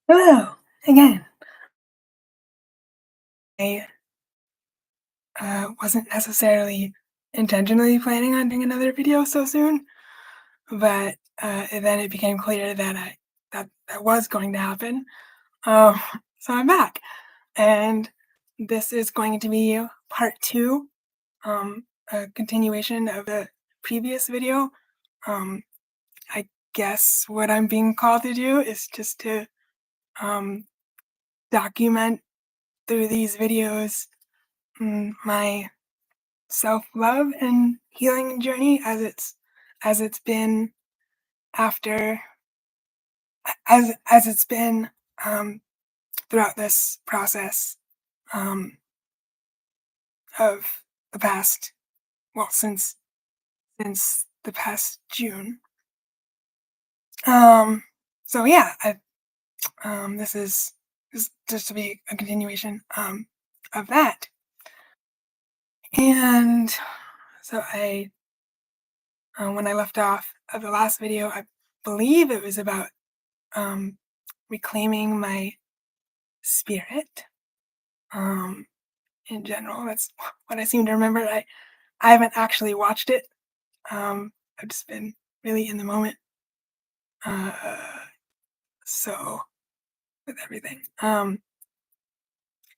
Hello again. I wasn't necessarily intentionally planning on doing another video so soon, but then it became clear that that was going to happen. Um, so I'm back, and this is going to be part two, a continuation of the previous video. Um, I guess what I'm being called to do is just to um, document through these videos my self-love and healing journey as it's been after as it's been um, throughout this process um, of the past since the past June. Um, so yeah, this is just to be a continuation of that. And so I when I left off of the last video, I believe it was about um, reclaiming my spirit um, in general. That's what I seem to remember. I haven't actually watched it. I've just been really in the moment. Uh, so with everything.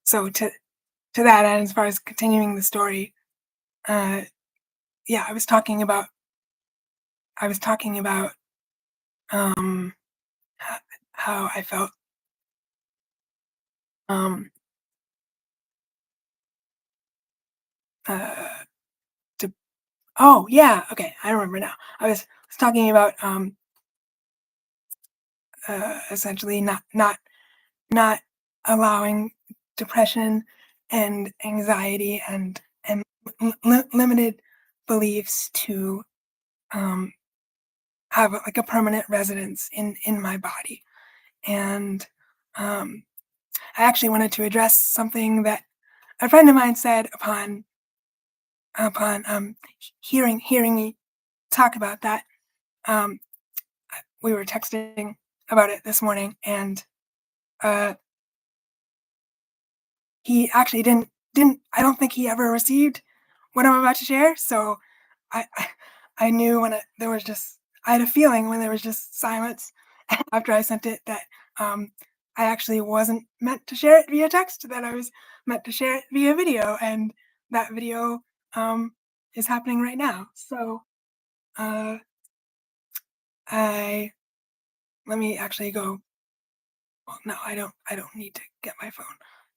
So to that end, as far as continuing the story, uh, yeah, I was talking about um, h- how I felt. Um, uh, to, oh yeah, okay, I remember now. I was talking about essentially not allowing depression and anxiety and limited beliefs to um, have like a permanent residence in my body. And um, I actually wanted to address something that a friend of mine said upon hearing me talk about that. Um, we were texting about it this morning, and uh, he actually didn't I don't think he ever received what I'm about to share. So I knew there was just I had a feeling when there was just silence after I sent it that um, I actually wasn't meant to share it via text, that I was meant to share it via video, and that video um, is happening right now. So uh, I let me actually go. Well, no, I don't need to get my phone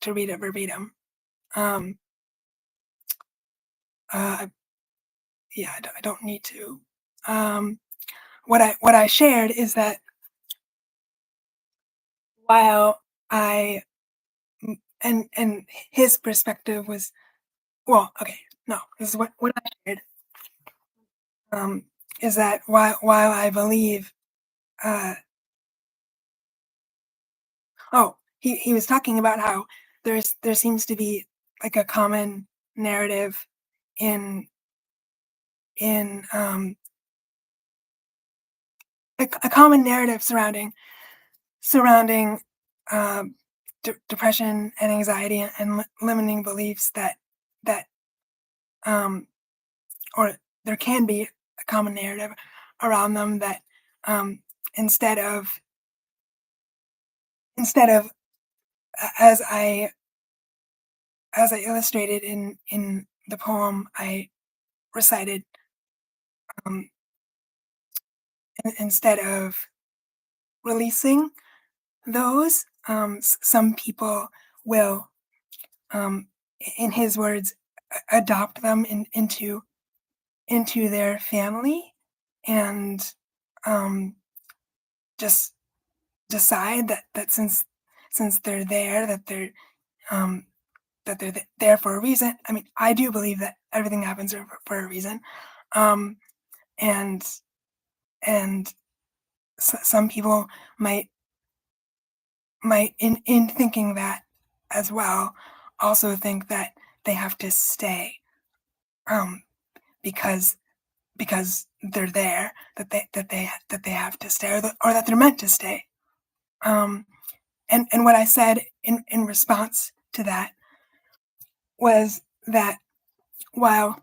to read it verbatim. Um, uh, yeah, I don't need to. Um, what I shared is that while I and his perspective was okay, no, this is what I shared. Um, is that while I believe, uh, he was talking about how there seems to be like a common narrative in in a common narrative surrounding um, depression and anxiety and limiting beliefs that um, or there can be a common narrative around them that um, instead of as I illustrated in the poem I recited, um, instead of releasing those, some people will, um, in his words, adopt them into their family and um, just decide that since they're there um, that they're there for a reason. I mean, I do believe that everything happens for a reason, um, and and some people might in thinking that as well also think that they have to stay um, because they're there, that they have to stay, or that they're meant to stay. Um, and what I said in response to that was that while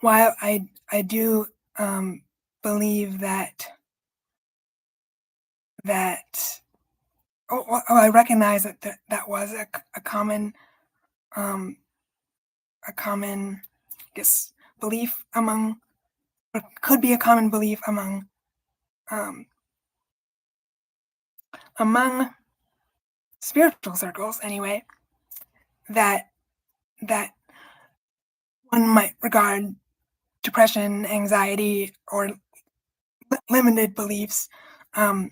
I do believe that I recognize that was a common um, I guess belief among, or could be a common belief um, among spiritual circles anyway, that that one might regard depression, anxiety, or limited beliefs. Um,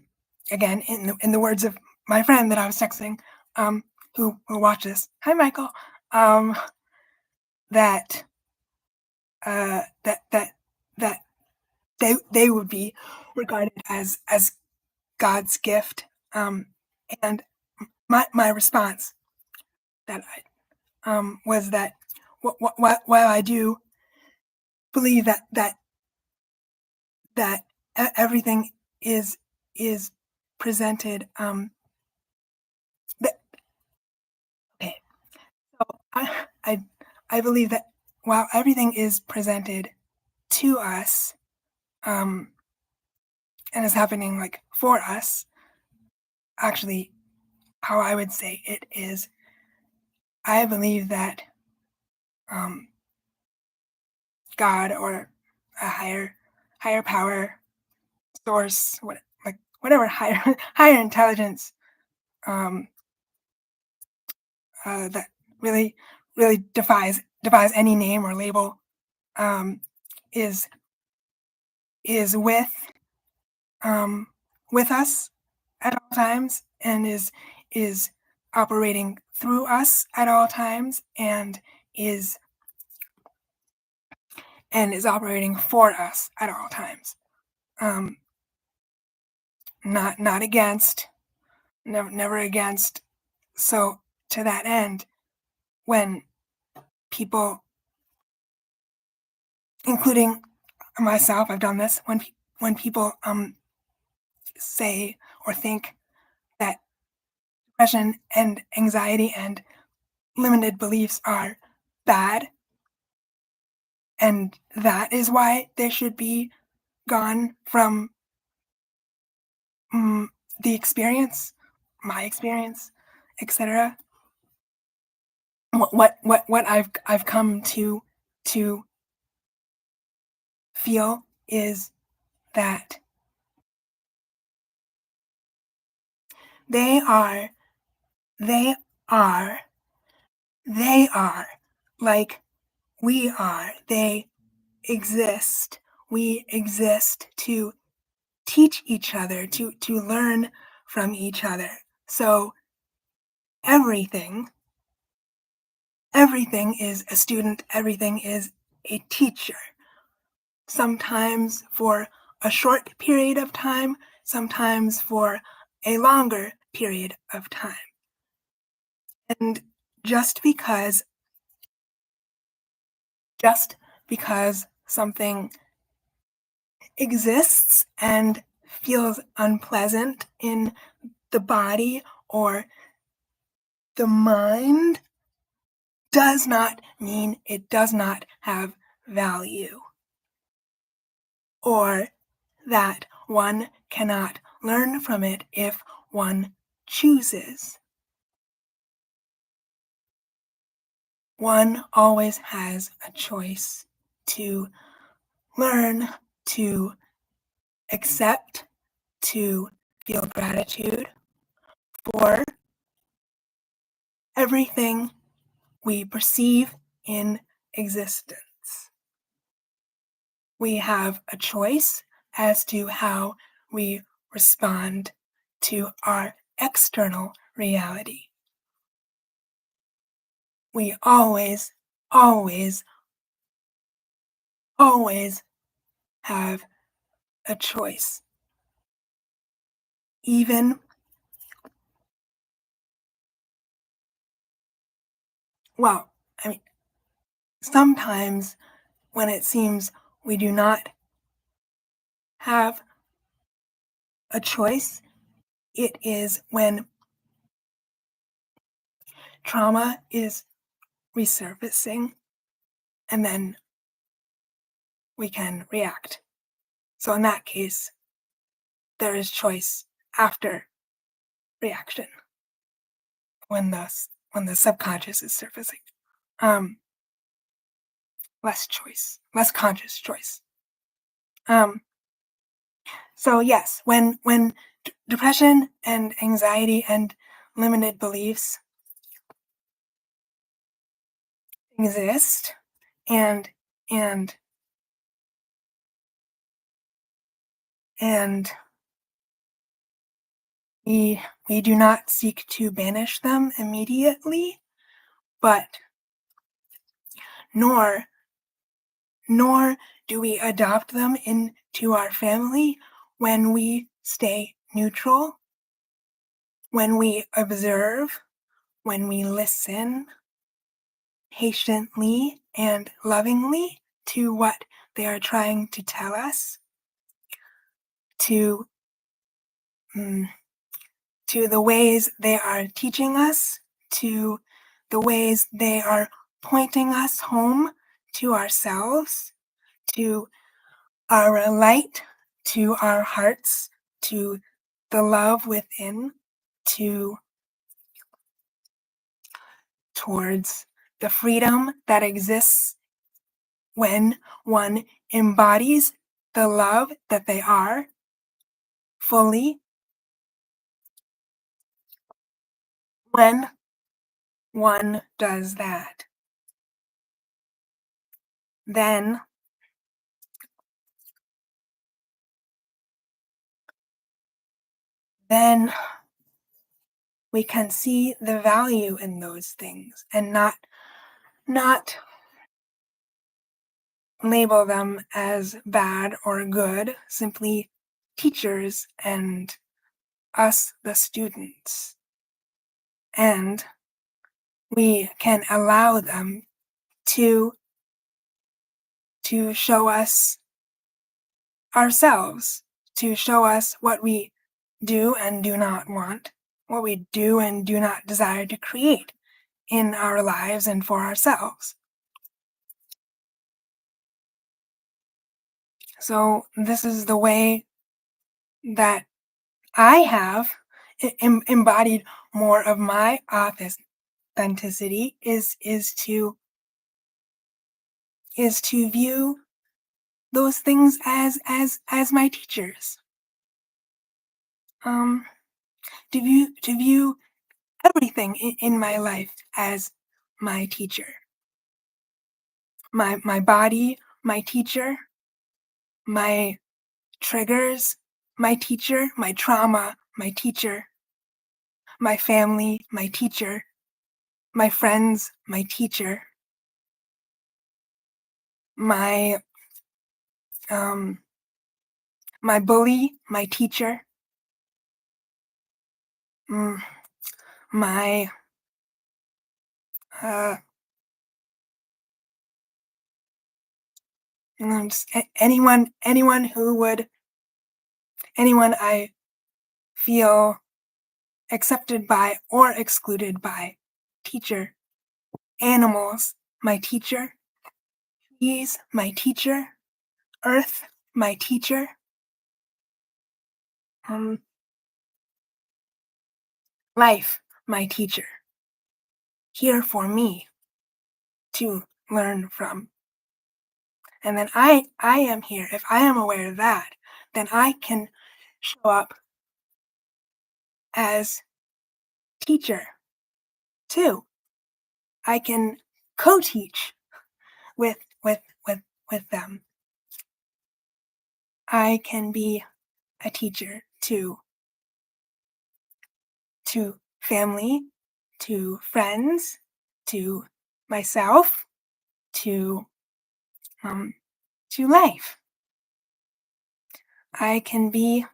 Again, in the words of my friend that I was texting, who will watch this. Hi, Michael. Um, that that that they would be regarded as God's gift. And my response that was that while I do believe that everything is is presented. That, okay, so I believe that while everything is presented to us, um, and is happening like for us, actually, how I would say it is, I believe that um, God or a higher power source, whatever higher higher intelligence, um, that really defies any name or label, um, is is um, with us at all times, and is operating through us at all times, is is operating for us at all times. Um, not against, never against. So to that end, when people, including myself, I've done this, when people say or think that depression and anxiety and limited beliefs are bad, and that is why they should be gone from mm, the experience, my experience, etc. What I've come to feel is that they are they are they are like we are. They exist. We exist to teach each other, to learn from each other. So everything everything is a student, everything is a teacher. Sometimes for a short period of time, sometimes for a longer period of time. And just because just because something exists and feels unpleasant in the body or the mind does not mean it does not have value, or that one cannot learn from it if one chooses. One always has a choice to learn, to accept, to feel gratitude for everything we perceive in existence. We have a choice as to how we respond to our external reality. We always, always have a choice. Even, well, I mean, sometimes when it seems we do not have a choice, It is when trauma is resurfacing and then we can react. So in that case, there is choice after reaction when the subconscious is surfacing. Um, less conscious choice. So yes, when depression and anxiety and limited beliefs exist, and and and we do not seek to banish them immediately, but nor nor do we adopt them into our family. When we stay neutral, when we observe, when we listen patiently and lovingly to what they are trying to tell us, to mm, to the ways they are teaching us, to the ways they are pointing us home to ourselves, to our light, to our hearts, to the love within, to towards the freedom that exists when one embodies the love that they are fully. When one does that, then then we can see the value in those things and not label them as bad or good, simply teachers and us the students. And we can allow them to show us ourselves, to show us what we do and do not want, what we do and do not desire to create in our lives and for ourselves. So this is the way that I have embodied more of my authenticity is to view those things as my teachers. Um, to view everything in my life as my teacher. My body, my teacher, my triggers, my teacher, my trauma, my teacher, my family, my teacher, my friends, my teacher, my um my bully, my teacher, mm, my uh just anyone I feel accepted by or excluded by. Teacher. Animals, my teacher. Trees, my teacher. Earth, my teacher. Um, Life, my teacher. Here for me to learn from. And then I am here. If I am aware of that, then I can show up as teacher too. I can co-teach with with with with them. I can be a teacher to family, to friends, to myself, to um, to life. I can be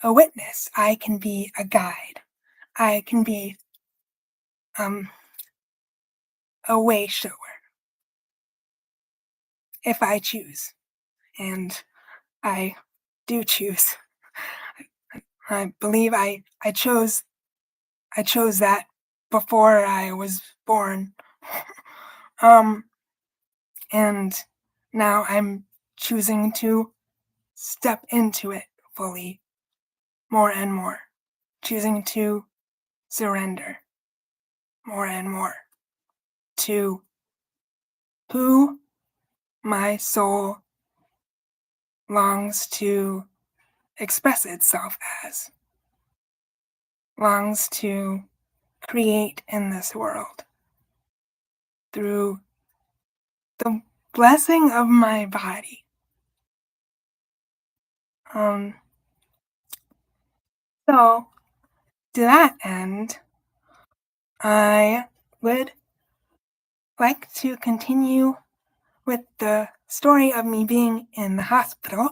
a witness. I can be a guide. I can be um, a way shower if I choose, and I do choose. I believe I chose that before I was born. Um, and now I'm choosing to step into it fully, more and more, choosing to surrender more and more to who my soul longs to express itself as, longs to create in this world through the blessing of my body. Um, so, to that end, I would like to continue with the story of me being in the hospital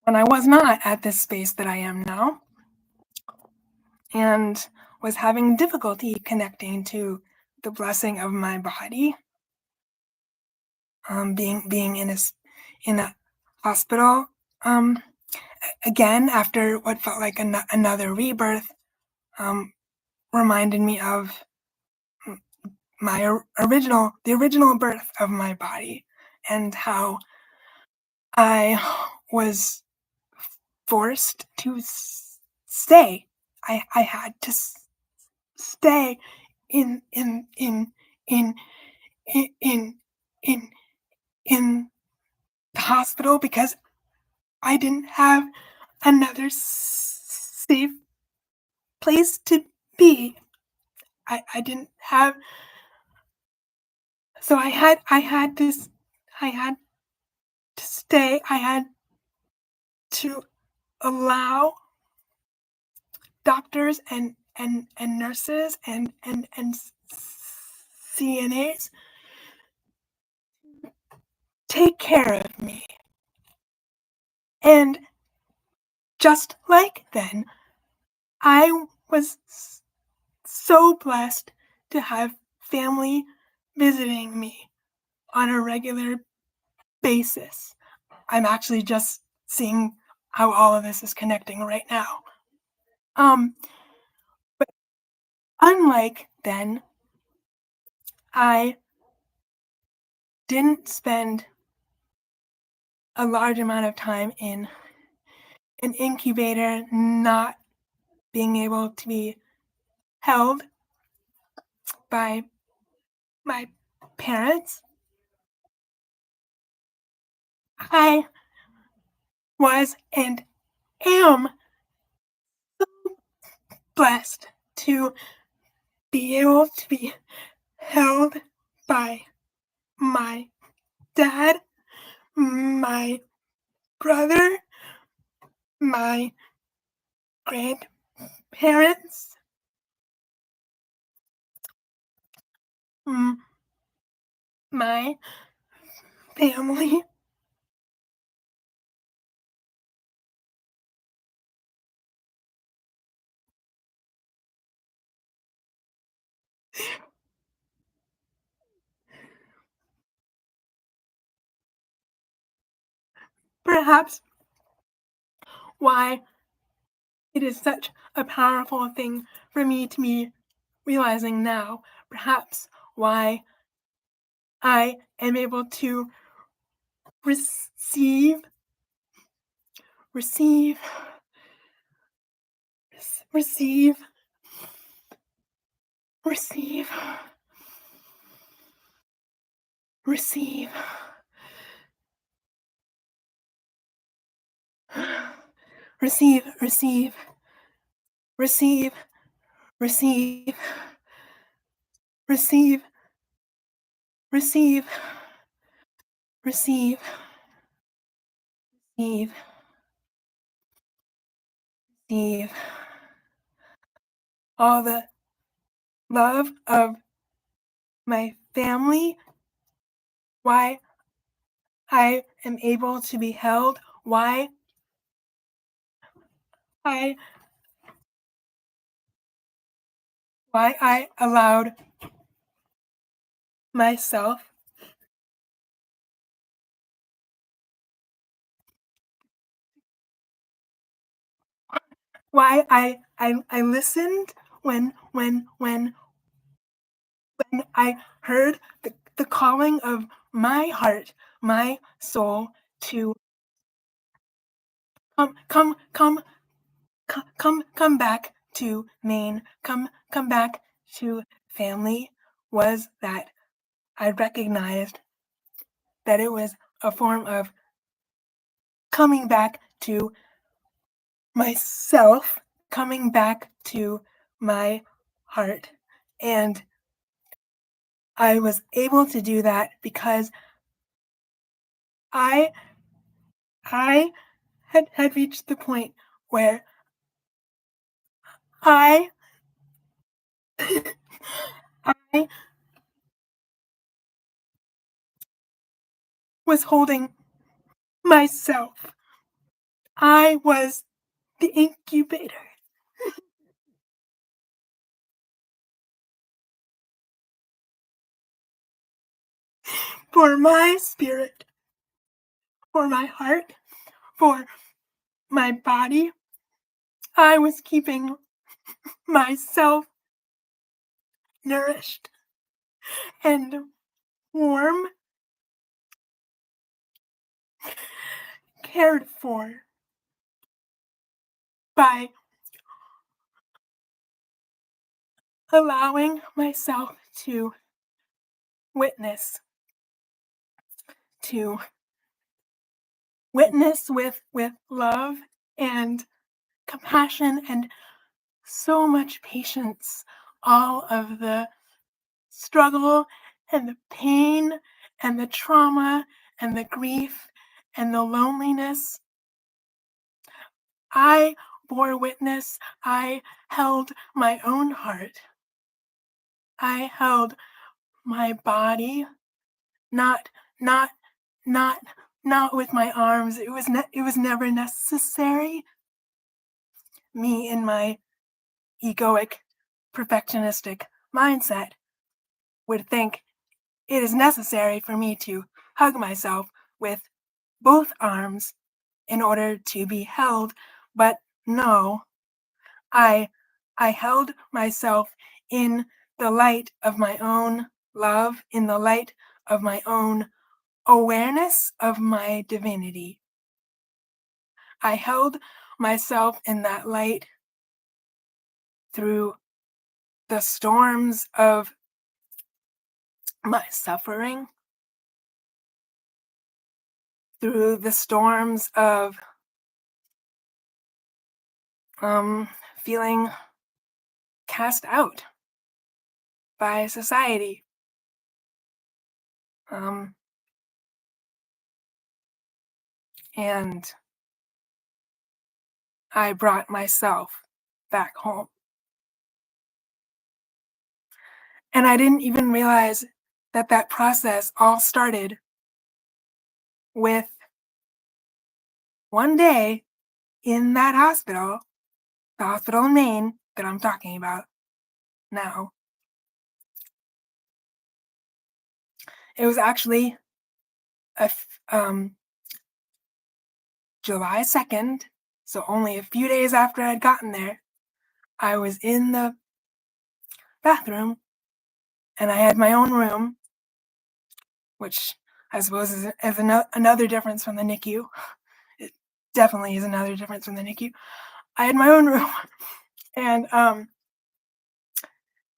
when I was not at this space that I am now and was having difficulty connecting to the blessing of my body. Being in a hospital again after what felt like another rebirth um, reminded me of the original birth of my body and how I was forced to stay. I had to stay in in in in in in in in the hospital because I didn't have another safe place to be. I didn't have, so I had to stay. I had to allow doctors and nurses and CNAs take care of me. And just like then, I was so blessed to have family visiting me on a regular basis. I'm actually just seeing how all of this is connecting right now. But unlike then, I didn't spend a large amount of time in an incubator, not being able to be held by my parents. I was and am blessed to be able to be held by my dad, my brother, my grandparents, my family. Perhaps why it is such a powerful thing for me to be realizing now. Perhaps why I am able to receive, receive, receive, receive, receive, receive, receive, receive, receive, receive, receive, receive, receive, receive all the love of my family, why I am able to be held, I why I allowed myself why I listened when I heard the calling of my heart, my soul to come come come come back to Maine, come back to family, was that I recognized that it was a form of coming back to myself, coming back to my heart. And I was able to do that because I I had reached the point where I I was holding myself. I was the incubator for my spirit, for my heart, for my body. I was keeping myself nourished and warm, cared for by allowing myself to witness, to witness with love and compassion and so much patience all of the struggle and the pain and the trauma and the grief and the loneliness. I bore witness. I held my own heart. I held my body, not not not not with my arms. It was never necessary. Me in my egoic perfectionistic mindset would think it is necessary for me to hug myself with both arms in order to be held, but no, I I held myself in the light of my own love, in the light of my own awareness of my divinity. I held myself in that light through the storms of my suffering, through the storms of feeling cast out by society. Um, and I brought myself back home. And I didn't even realize that that process all started with one day in that hospital, the hospital in Maine that I'm talking about now. It was actually a July 2nd, so only a few days after I'd gotten there. I was in the bathroom and I had my own room, which I suppose is another difference from the NICU. It definitely is another difference from the NICU. I had my own room, and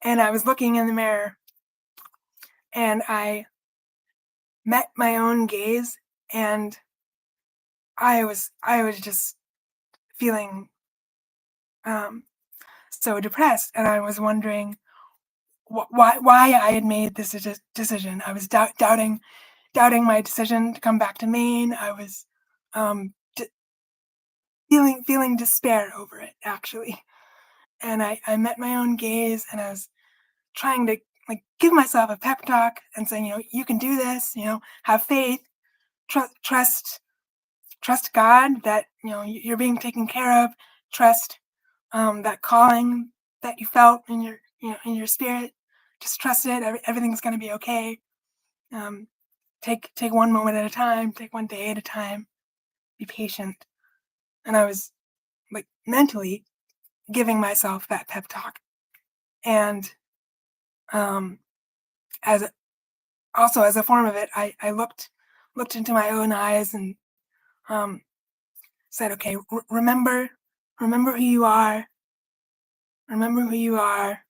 I was looking in the mirror, and I met my own gaze, and I was just feeling so depressed, and I was wondering why I had made this decision. I was doubting my decision to come back to Maine. I was feeling despair over it, actually. And I met my own gaze, and I was trying to like give myself a pep talk and saying, you can do this. Have faith, trust God that you're being taken care of. Trust that calling that you felt in your in your spirit. Just trust it. Everything's going to be okay. Um, take one moment at a time. Take one day at a time. Be patient. And I was like mentally giving myself that pep talk. And as also as a form of it, I looked into my own eyes and said, okay, remember who you are, remember who you are.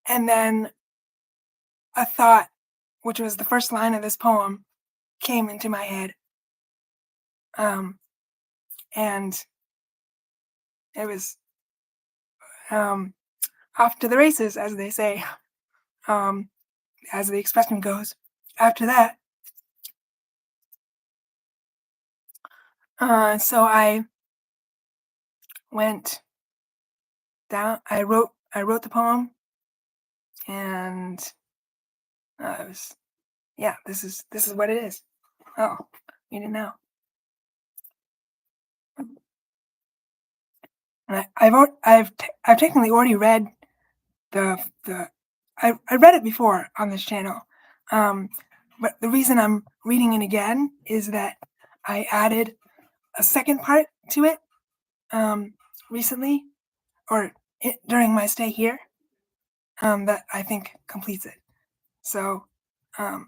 And then a thought, which was the first line of this poem, came into my head. And it was off to the races, as they say, as the expression goes. After that, so I went down. I wrote the poem, and it was, yeah. This is what it is. Oh, you didn't know. And I've technically already read I read it before on this channel, but the reason I'm reading it again is that I added a second part to it recently, or during my stay here, that I think completes it. So, yeah,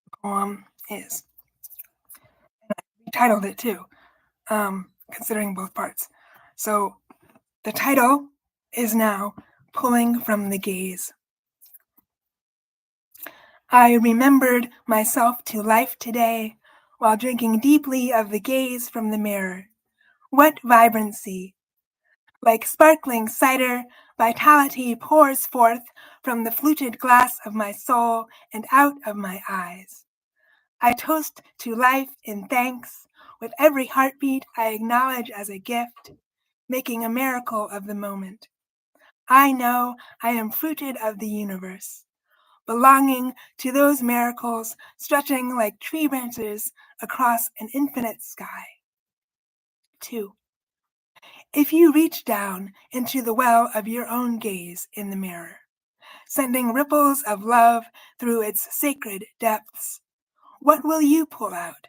the poem is, I titled it too, considering both parts. So the title is now Pulling from the Gaze. I remembered myself to life today while drinking deeply of the gaze from the mirror. What vibrancy! Like sparkling cider, vitality pours forth from the fluted glass of my soul and out of my eyes. I toast to life in thanks. With every heartbeat, I acknowledge as a gift, making a miracle of the moment. I know I am fruited of the universe, belonging to those miracles stretching like tree branches across an infinite sky. 2. If you reach down into the well of your own gaze in the mirror, sending ripples of love through its sacred depths, what will you pull out?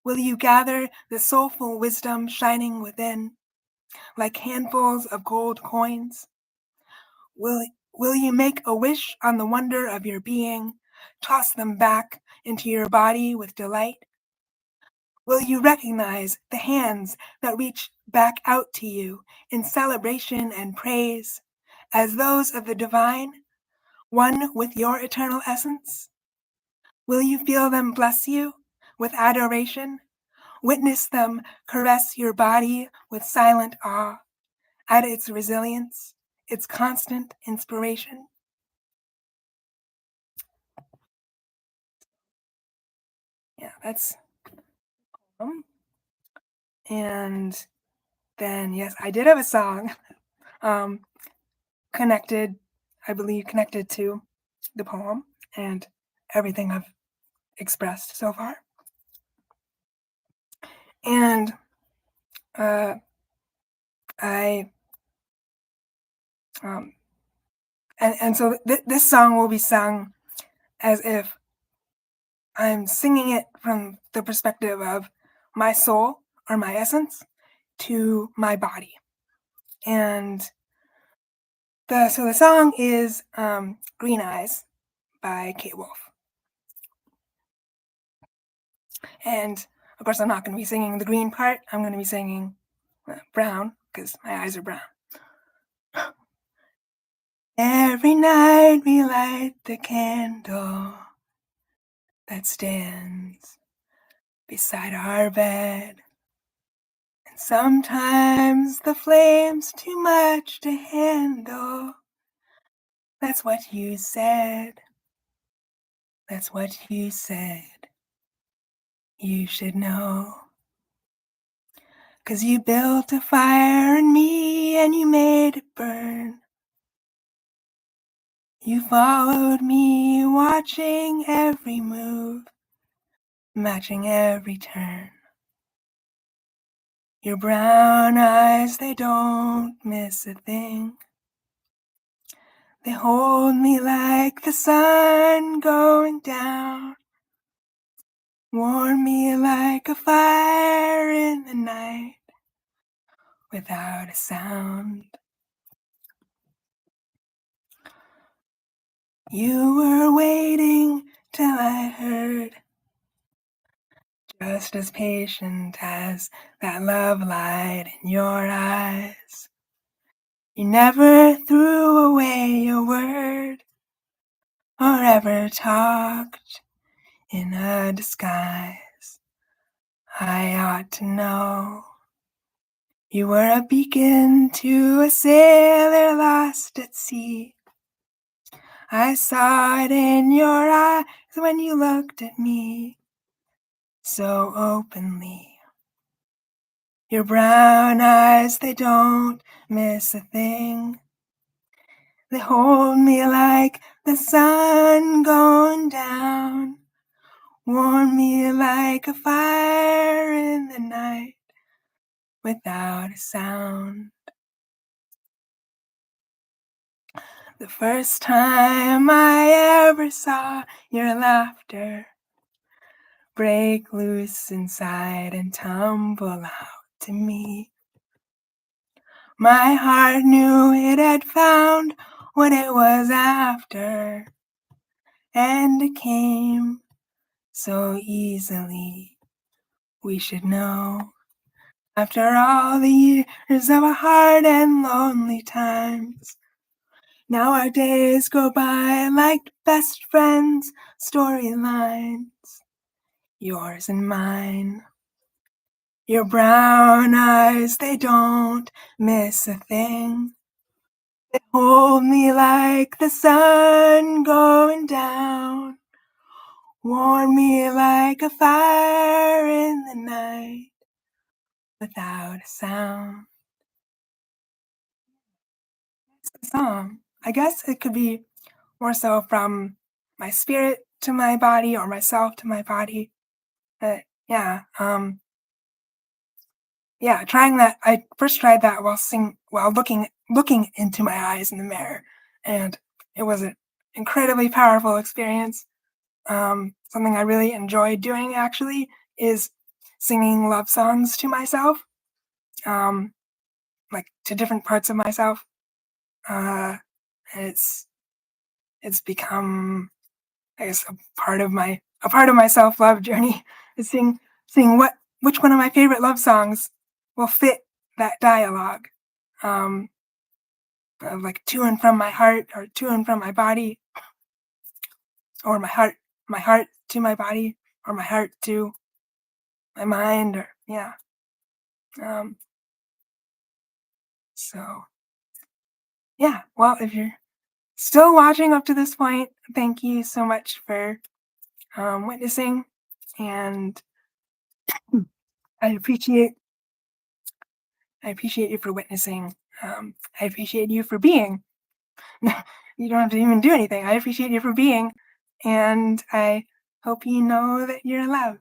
Will you gather the soulful wisdom shining within, like handfuls of gold coins? Will you make a wish on the wonder of your being, toss them back into your body with delight? Will you recognize the hands that reach back out to you in celebration and praise as those of the divine, one with your eternal essence? Will you feel them bless you with adoration? Witness them caress your body with silent awe at its resilience, its constant inspiration? Yeah, that's and then yes, I did have a song connected, I believe, connected to the poem and everything I've expressed so far. And I and so this song will be sung as if I'm singing it from the perspective of my soul or my essence to my body. And the song is Green Eyes by Kate Wolf. And of course, I'm not going to be singing the green part. I'm going to be singing brown because my eyes are brown. Every night we light the candle that stands beside our bed. And sometimes the flame's too much to handle. That's what you said. That's what you said. You should know. 'Cause you built a fire in me and you made it burn. You followed me, watching every move, matching every turn. Your brown eyes, they don't miss a thing. They hold me like the sun going down, warm me like a fire in the night. without a sound. You were waiting till I heard, just as patient as that love light in your eyes. You never threw away a word or ever talked in a disguise. I ought to know. You were a beacon to a sailor lost at sea. I saw it in your eyes when you looked at me so openly. Your brown eyes, they don't miss a thing. They hold me like the sun going down, warm me like a fire in the night without a sound. The first time I ever saw your laughter break loose inside and tumble out to me, my heart knew it had found what it was after, and it came so easily. We should know. After all the years of hard and lonely times, now our days go by like best friends' storylines, yours and mine. Your brown eyes, they don't miss a thing. They hold me like the sun going down, warm me like a fire in the night without a sound. It's the song. I guess it could be more so from my spirit to my body or myself to my body. But yeah, trying that. I first tried that while looking into my eyes in the mirror, and it was an incredibly powerful experience. Something I really enjoy doing actually is singing love songs to myself, um, like to different parts of myself. Uh, it's it's become, I guess, a part of my self love journey is seeing which one of my favorite love songs will fit that dialogue, um, like to and from my heart, or to and from my body, or my heart to my body, or my heart to my mind, or yeah. Um, so yeah. Well, if you're still watching up to this point, thank you so much for witnessing, and I appreciate I appreciate you for witnessing. I appreciate you for being. You don't have to even do anything. I appreciate you for being, and I hope you know that you're allowed.